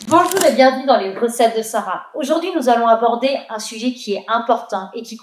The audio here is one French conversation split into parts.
Bonjour et bienvenue dans les recettes de Sarah. Aujourd'hui, nous allons aborder un sujet qui est important et qui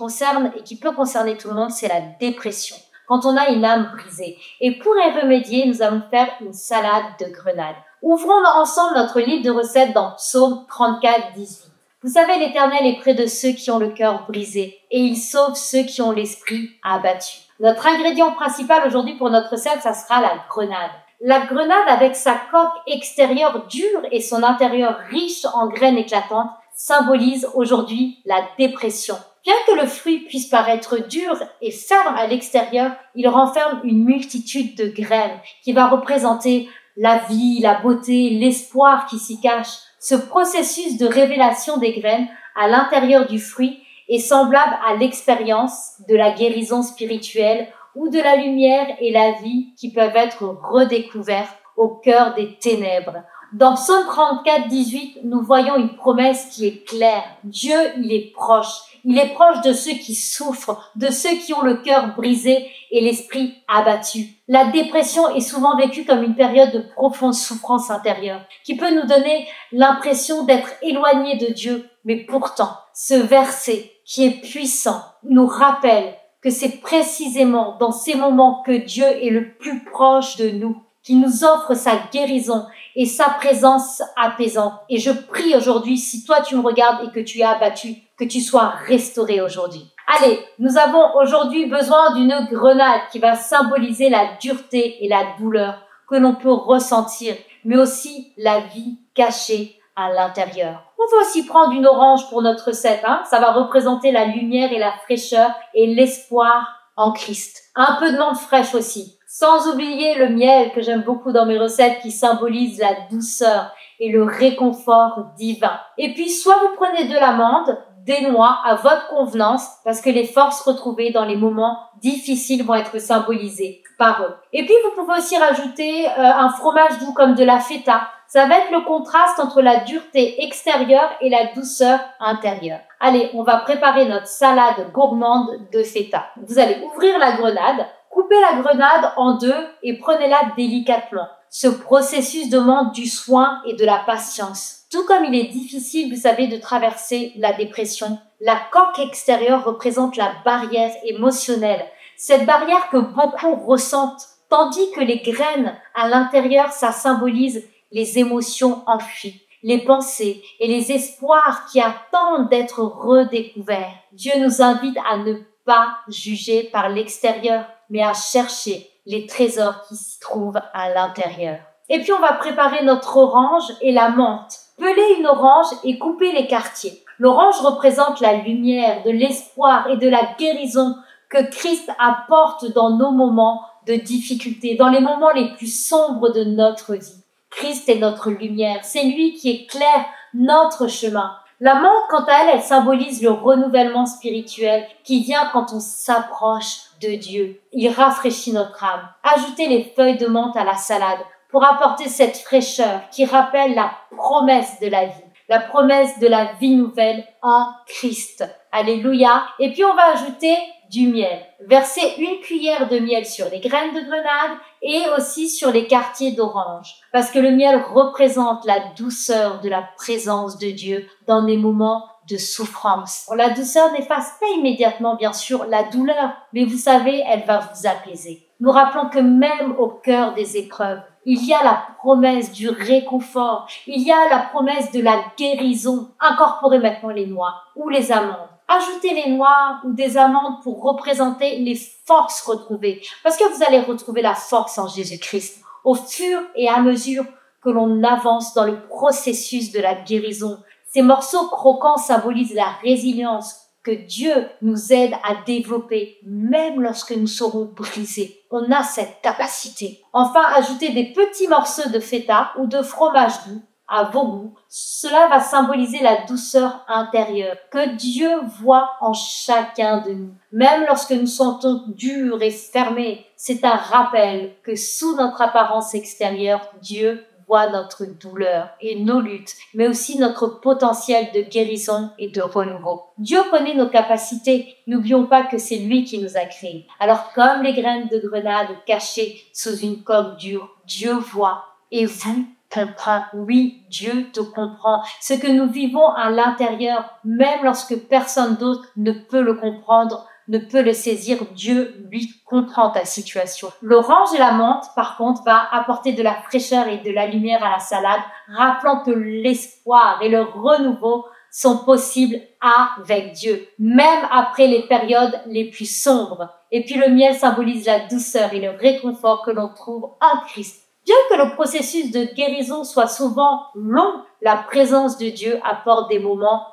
peut concerner tout le monde, c'est la dépression. Quand on a une âme brisée. Et pour y remédier, nous allons faire une salade de grenade. Ouvrons ensemble notre livre de recettes dans Psaume 34, 18. Vous savez, l'Éternel est près de ceux qui ont le cœur brisé et il sauve ceux qui ont l'esprit abattu. Notre ingrédient principal aujourd'hui pour notre recette, ça sera la grenade. La grenade, avec sa coque extérieure dure et son intérieur riche en graines éclatantes, symbolise aujourd'hui la dépression. Bien que le fruit puisse paraître dur et ferme à l'extérieur, il renferme une multitude de graines qui va représenter la vie, la beauté, l'espoir qui s'y cache. Ce processus de révélation des graines à l'intérieur du fruit est semblable à l'expérience de la guérison spirituelle ou de la lumière et la vie qui peuvent être redécouvertes au cœur des ténèbres. Dans Psaume 34, 18, nous voyons une promesse qui est claire. Dieu, il est proche. Il est proche de ceux qui souffrent, de ceux qui ont le cœur brisé et l'esprit abattu. La dépression est souvent vécue comme une période de profonde souffrance intérieure, qui peut nous donner l'impression d'être éloigné de Dieu. Mais pourtant, ce verset qui est puissant nous rappelle que c'est précisément dans ces moments que Dieu est le plus proche de nous, qui nous offre sa guérison et sa présence apaisante. Et je prie aujourd'hui, si toi tu me regardes et que tu es abattu, que tu sois restauré aujourd'hui. Allez, nous avons aujourd'hui besoin d'une grenade qui va symboliser la dureté et la douleur que l'on peut ressentir, mais aussi la vie cachée à l'intérieur. On va aussi prendre une orange pour notre recette, ça va représenter la lumière et la fraîcheur et l'espoir en Christ. Un peu de menthe fraîche aussi. Sans oublier le miel que j'aime beaucoup dans mes recettes qui symbolise la douceur et le réconfort divin. Et puis, soit vous prenez de l'amande, des noix à votre convenance parce que les forces retrouvées dans les moments difficiles vont être symbolisées par eux. Et puis, vous pouvez aussi rajouter un fromage doux comme de la feta. Ça va être le contraste entre la dureté extérieure et la douceur intérieure. Allez, on va préparer notre salade gourmande de feta. Vous allez ouvrir la grenade, coupez la grenade en deux et prenez-la délicatement. Ce processus demande du soin et de la patience. Tout comme il est difficile, vous savez, de traverser la dépression, la coque extérieure représente la barrière émotionnelle. Cette barrière que beaucoup ressentent, tandis que les graines à l'intérieur, ça symbolise les émotions enfuies, les pensées et les espoirs qui attendent d'être redécouverts. Dieu nous invite à ne pas juger par l'extérieur, mais à chercher les trésors qui s'y trouvent à l'intérieur. Et puis on va préparer notre orange et la menthe. Pelez une orange et coupez les quartiers. L'orange représente la lumière, de l'espoir et de la guérison que Christ apporte dans nos moments de difficulté, dans les moments les plus sombres de notre vie. Christ est notre lumière, c'est lui qui éclaire notre chemin. La menthe, quant à elle, elle symbolise le renouvellement spirituel qui vient quand on s'approche de Dieu. Il rafraîchit notre âme. Ajoutez les feuilles de menthe à la salade pour apporter cette fraîcheur qui rappelle la promesse de la vie, la promesse de la vie nouvelle en Christ. Alléluia. Et puis on va ajouter du miel. Versez une cuillère de miel sur les graines de grenade et aussi sur les quartiers d'orange. Parce que le miel représente la douceur de la présence de Dieu dans des moments de souffrance. La douceur n'efface pas immédiatement, bien sûr, la douleur, mais vous savez, elle va vous apaiser. Nous rappelons que même au cœur des épreuves, il y a la promesse du réconfort, il y a la promesse de la guérison. Incorporez maintenant les noix ou les amandes. Ajoutez les noix ou des amandes pour représenter les forces retrouvées. Parce que vous allez retrouver la force en Jésus-Christ au fur et à mesure que l'on avance dans le processus de la guérison. Ces morceaux croquants symbolisent la résilience que Dieu nous aide à développer, même lorsque nous serons brisés. On a cette capacité. Enfin, ajoutez des petits morceaux de feta ou de fromage doux à vos goûts. Cela va symboliser la douceur intérieure que Dieu voit en chacun de nous. Même lorsque nous sentons durs et fermés, c'est un rappel que sous notre apparence extérieure, Dieu voit notre douleur et nos luttes, mais aussi notre potentiel de guérison et de renouveau. Dieu connaît nos capacités. N'oublions pas que c'est lui qui nous a créés. Alors, comme les graines de grenade cachées sous une coque dure, Dieu voit et vous comprend. Oui, Dieu te comprend. Ce que nous vivons à l'intérieur, même lorsque personne d'autre ne peut le comprendre, ne peut le saisir, Dieu, lui, comprend ta situation. L'orange et la menthe, par contre, va apporter de la fraîcheur et de la lumière à la salade, rappelant que l'espoir et le renouveau sont possibles avec Dieu, même après les périodes les plus sombres. Et puis le miel symbolise la douceur et le réconfort que l'on trouve en Christ. Bien que le processus de guérison soit souvent long, la présence de Dieu apporte des moments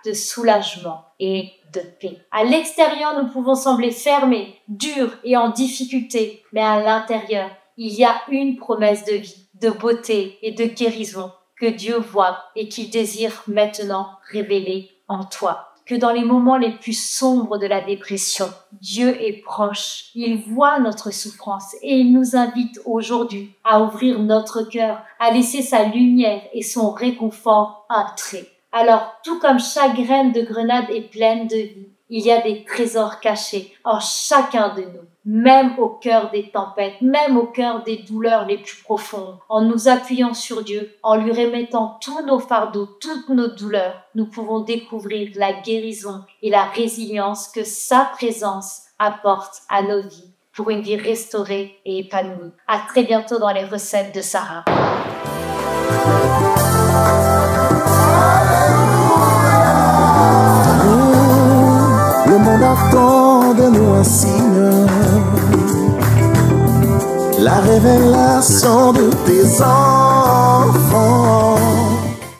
de soulagement et de paix. À l'extérieur, nous pouvons sembler fermés, durs et en difficulté, mais à l'intérieur, il y a une promesse de vie, de beauté et de guérison que Dieu voit et qu'il désire maintenant révéler en toi. Que dans les moments les plus sombres de la dépression, Dieu est proche. Il voit notre souffrance et il nous invite aujourd'hui à ouvrir notre cœur, à laisser sa lumière et son réconfort entrer. Alors, tout comme chaque graine de grenade est pleine de vie, il y a des trésors cachés en chacun de nous, même au cœur des tempêtes, même au cœur des douleurs les plus profondes. En nous appuyant sur Dieu, en lui remettant tous nos fardeaux, toutes nos douleurs, nous pouvons découvrir la guérison et la résilience que sa présence apporte à nos vies pour une vie restaurée et épanouie. À très bientôt dans les recettes de Sarah. Le monde attend de nous un signe, la révélation de tes anges.